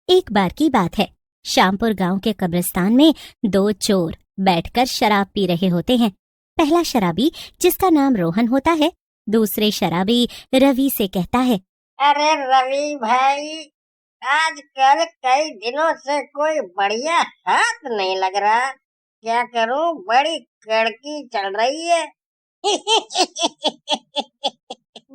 एक बार की बात है। श्यामपुर गांव के कब्रिस्तान में दो चोर बैठकर शराब पी रहे होते हैं। पहला शराबी, जिसका नाम रोहन होता है, दूसरे शराबी रवि से कहता है, अरे रवि भाई, आजकल कई दिनों से कोई बढ़िया हाथ नहीं लग रहा। क्या करूं, बड़ी कड़की चल रही है।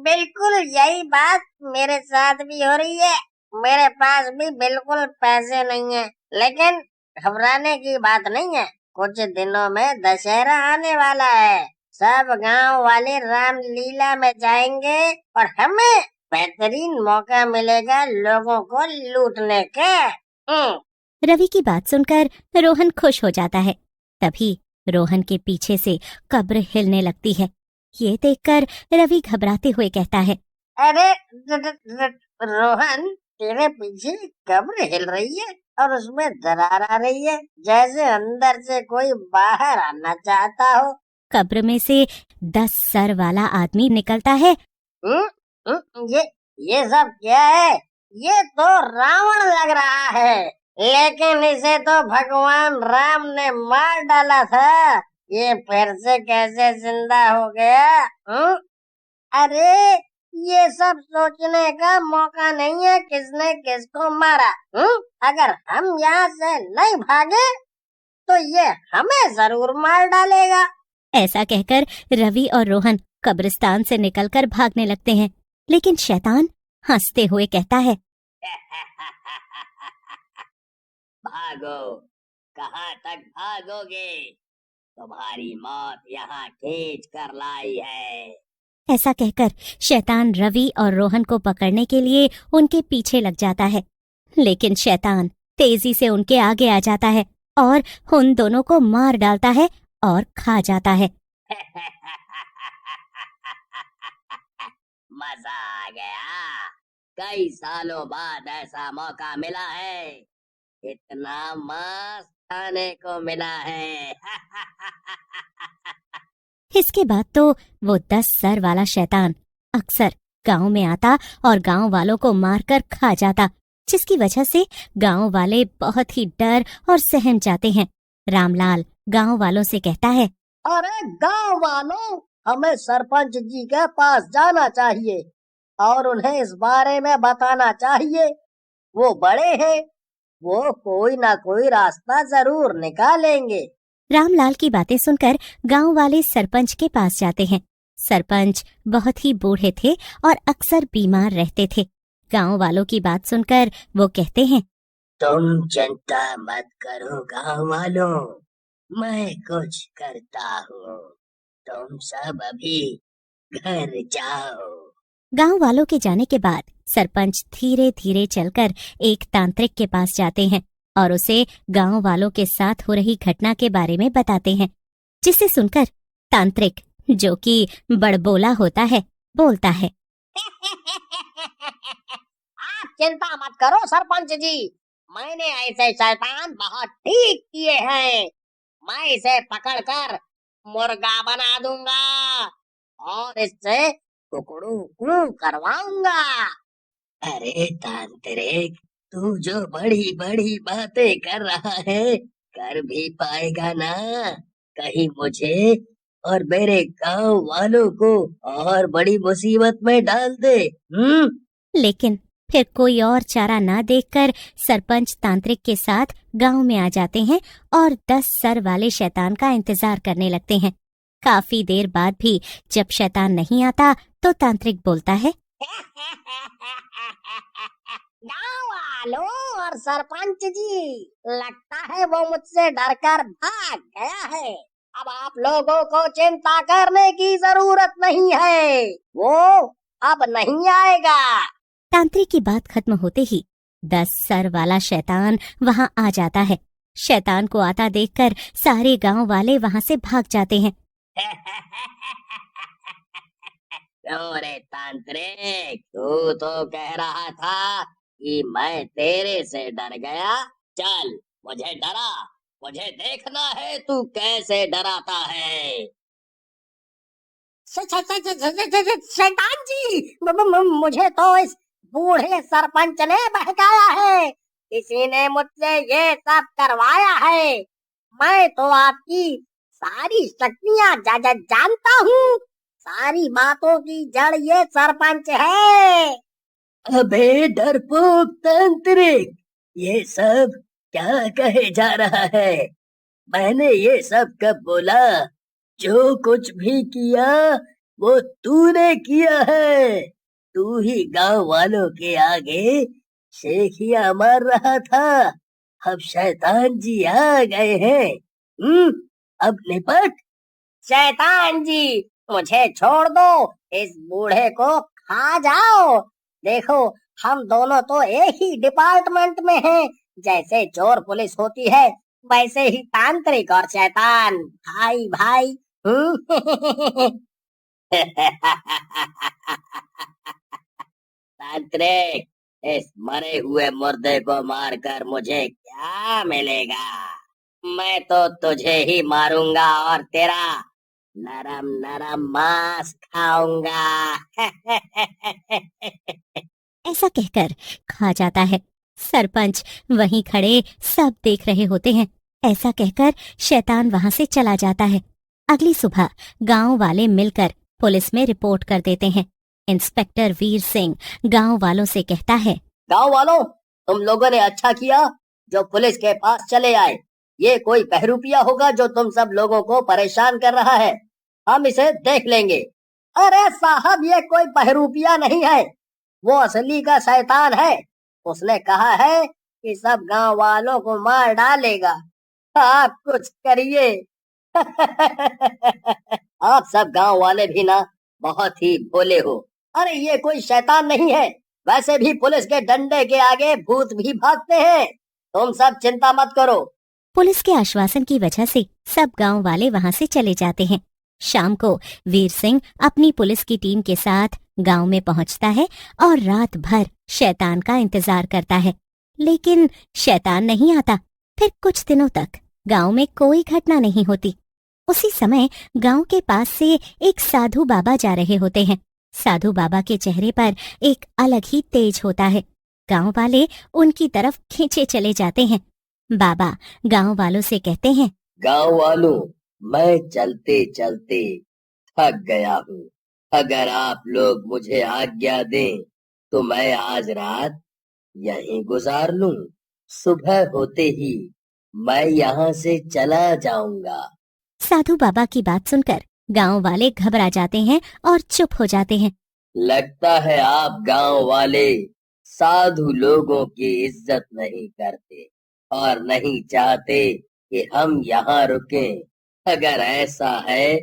बिल्कुल यही बात मेरे साथ भी हो रही है। मेरे पास भी बिल्कुल पैसे नहीं है, लेकिन घबराने की बात नहीं है। कुछ दिनों में दशहरा आने वाला है। सब गांव वाले रामलीला में जाएंगे और हमें बेहतरीन मौका मिलेगा लोगों को लूटने का। रवि की बात सुनकर रोहन खुश हो जाता है। तभी रोहन के पीछे से कब्र हिलने लगती है। ये देखकर रवि घबराते हुए कहता है, अरे रोहन, तेरे पीछे कब्र हिल रही है और उसमें दरार आ रही है, जैसे अंदर से कोई बाहर आना चाहता हो। कब्र में से 10 सर वाला आदमी निकलता है। ये सब क्या है? ये तो रावण लग रहा है, लेकिन इसे तो भगवान राम ने मार डाला था। ये फिर से कैसे जिंदा हो गया? अरे ये सब सोचने का मौका नहीं है किसने किसको मारा। अगर हम यहाँ से नहीं भागे तो ये हमें जरूर मार डालेगा। ऐसा कहकर रवि और रोहन कब्रिस्तान से निकलकर भागने लगते हैं, लेकिन शैतान हंसते हुए कहता है, भागो, कहाँ तक भागोगे? तुम्हारी मौत यहाँ खींच कर लाई है। ऐसा कहकर शैतान रवि और रोहन को पकड़ने के लिए उनके पीछे लग जाता है, लेकिन शैतान तेजी से उनके आगे आ जाता है और उन दोनों को मार डालता है और खा जाता है। मजा आ गया। कई सालों बाद ऐसा मौका मिला है। इतना मांस खाने को मिला है। इसके बाद तो वो 10 सर वाला शैतान अक्सर गांव में आता और गांव वालों को मारकर खा जाता, जिसकी वजह से गांव वाले बहुत ही डर और सहम जाते हैं। रामलाल गांव वालों से कहता है, अरे गांव वालों, हमें सरपंच जी के पास जाना चाहिए और उन्हें इस बारे में बताना चाहिए। वो बड़े हैं, वो कोई ना कोई रास्ता जरूर निकालेंगे। रामलाल की बातें सुनकर गांव वाले सरपंच के पास जाते हैं। सरपंच बहुत ही बूढ़े थे और अक्सर बीमार रहते थे। गांव वालों की बात सुनकर वो कहते हैं, तुम चिंता मत करो गांव वालों, मैं कुछ करता हूँ। तुम सब अभी घर जाओ। गांव वालों के जाने के बाद सरपंच धीरे धीरे चलकर एक तांत्रिक के पास जाते हैं और उसे गांव वालों के साथ हो रही घटना के बारे में बताते हैं, जिसे सुनकर तांत्रिक, जो कि बड़बोला होता है, बोलता है, आप चिंता मत करो सरपंच जी, मैंने ऐसे शैतान बहुत ठीक किए हैं। मैं इसे पकड़कर मुर्गा बना दूंगा और इससे कुकड़ू कू करवाऊंगा। अरे तांत्रिक, तू जो बड़ी बड़ी बातें कर रहा है, कर भी पाएगा ना? कहीं मुझे और मेरे गांव वालों को और बड़ी मुसीबत में डाल दे। लेकिन फिर कोई और चारा ना देखकर सरपंच तांत्रिक के साथ गांव में आ जाते हैं और 10 सर वाले शैतान का इंतजार करने लगते हैं। काफी देर बाद भी जब शैतान नहीं आता तो तांत्रिक बोलता है, गाँव वालों और सरपंच जी, लगता है वो मुझसे डरकर भाग गया है। अब आप लोगों को चिंता करने की जरूरत नहीं है, वो अब नहीं आएगा। तांत्रिक की बात खत्म होते ही 10 सर वाला शैतान वहां आ जाता है। शैतान को आता देखकर सारे गांव वाले वहां से भाग जाते हैं। अरे तांत्रिक, तू तो कह रहा था कि मैं तेरे से डर गया। चल, मुझे डरा, मुझे देखना है तू कैसे डराता है। शैतान जी, मुझे तो इस बूढ़े सरपंच ने बहकाया है। किसी ने मुझसे ये सब करवाया है। मैं तो आपकी सारी शक्तियाँ जानता हूँ। सारी बातों की जड़ ये सरपंच है। अबे डरपोक तांत्रिक, ये सब क्या कहे जा रहा है? मैंने ये सब कब बोला? जो कुछ भी किया वो तूने किया है। तू ही गांव वालों के आगे शेखिया मार रहा था। अब शैतान जी आ गए हैं। अब निपट। शैतान जी, मुझे छोड़ दो। इस बूढ़े को खा जाओ। देखो, हम दोनों तो एक ही डिपार्टमेंट में हैं। जैसे चोर पुलिस होती है, वैसे ही तांत्रिक और शैतान भाई भाई। तांत्रिक, इस मरे हुए मुर्दे को मारकर मुझे क्या मिलेगा? मैं तो तुझे ही मारूंगा और तेरा नरम नरम मांस खाऊंगा। ऐसा कहकर खा जाता है। सरपंच वहीं खड़े सब देख रहे होते हैं। ऐसा कहकर शैतान वहां से चला जाता है। अगली सुबह गांव वाले मिलकर पुलिस में रिपोर्ट कर देते हैं। इंस्पेक्टर वीर सिंह गांव वालों से कहता है, गांव वालों, तुम लोगों ने अच्छा किया जो पुलिस के पास चले आए। ये कोई बहरूपिया होगा जो तुम सब लोगों को परेशान कर रहा है। हम इसे देख लेंगे। अरे साहब, ये कोई बहरूपिया नहीं है, वो असली का शैतान है। उसने कहा है कि सब गांव वालों को मार डालेगा। आप कुछ करिए। आप सब गांव वाले भी ना बहुत ही भोले हो। अरे ये कोई शैतान नहीं है। वैसे भी पुलिस के डंडे के आगे भूत भी भागते हैं। तुम सब चिंता मत करो। पुलिस के आश्वासन की वजह से सब गांव वाले वहां से चले जाते हैं। शाम को वीर सिंह अपनी पुलिस की टीम के साथ गांव में पहुंचता है और रात भर शैतान का इंतजार करता है, लेकिन शैतान नहीं आता। फिर कुछ दिनों तक गांव में कोई घटना नहीं होती। उसी समय गांव के पास से एक साधु बाबा जा रहे होते हैं। साधु बाबा के चेहरे पर एक अलग ही तेज होता है। गांव वाले उनकी तरफ खींचे चले जाते हैं। बाबा गांव वालों से कहते हैं, गांव वालों, मैं चलते चलते थक गया हूँ। अगर आप लोग मुझे आज्ञा दें तो मैं आज रात यहीं गुजार लूं। सुबह होते ही मैं यहाँ से चला जाऊंगा। साधु बाबा की बात सुनकर गांव वाले घबरा जाते हैं और चुप हो जाते हैं। लगता है आप गांव वाले साधु लोगों की इज्जत नहीं करते और नहीं चाहते कि हम यहाँ रुकें। अगर ऐसा है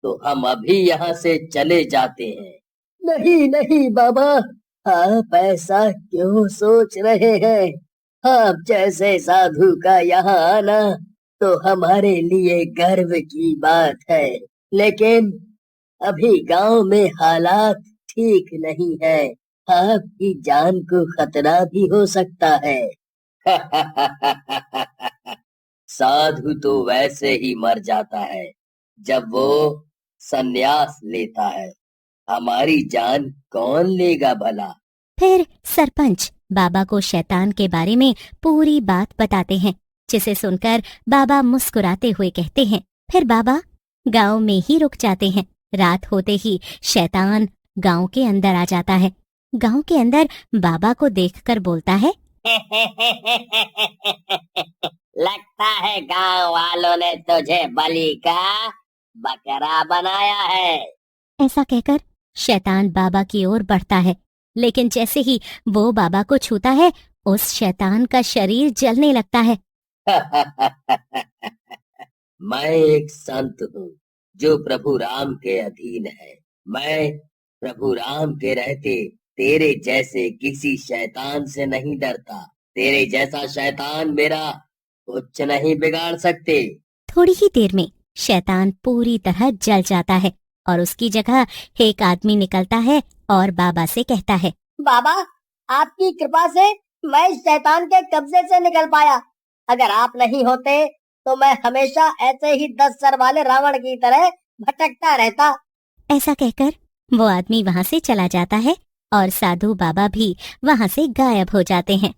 तो हम अभी यहाँ से चले जाते हैं। नहीं नहीं बाबा, आप ऐसा क्यों सोच रहे हैं? आप जैसे साधु का यहाँ आना तो हमारे लिए गर्व की बात है, लेकिन अभी गांव में हालात ठीक नहीं है। आपकी जान को खतरा भी हो सकता है। साधु तो वैसे ही मर जाता है जब वो संन्यास लेता है। हमारी जान कौन लेगा भला? फिर सरपंच बाबा को शैतान के बारे में पूरी बात बताते हैं, जिसे सुनकर बाबा मुस्कुराते हुए कहते हैं। फिर बाबा गांव में ही रुक जाते हैं। रात होते ही शैतान गांव के अंदर आ जाता है। गांव के अंदर बाबा को देखकर बोलता है, लगता है गांव वालों ने तुझे बलि का बकरा बनाया है। ऐसा कहकर शैतान बाबा की ओर बढ़ता है, लेकिन जैसे ही वो बाबा को छूता है, उस शैतान का शरीर जलने लगता है। मैं एक संत हूँ जो प्रभु राम के अधीन है। मैं प्रभु राम के रहते तेरे जैसे किसी शैतान से नहीं डरता। तेरे जैसा शैतान मेरा कुछ नहीं बिगाड़ सकते। थोड़ी ही देर में शैतान पूरी तरह जल जाता है और उसकी जगह एक आदमी निकलता है और बाबा से कहता है, बाबा, आपकी कृपा से मैं इस शैतान के कब्जे से निकल पाया। अगर आप नहीं होते तो मैं हमेशा ऐसे ही 10 सर वाले रावण की तरह भटकता रहता। ऐसा कहकर वो आदमी वहां से चला जाता है और साधु बाबा भी वहां से गायब हो जाते हैं।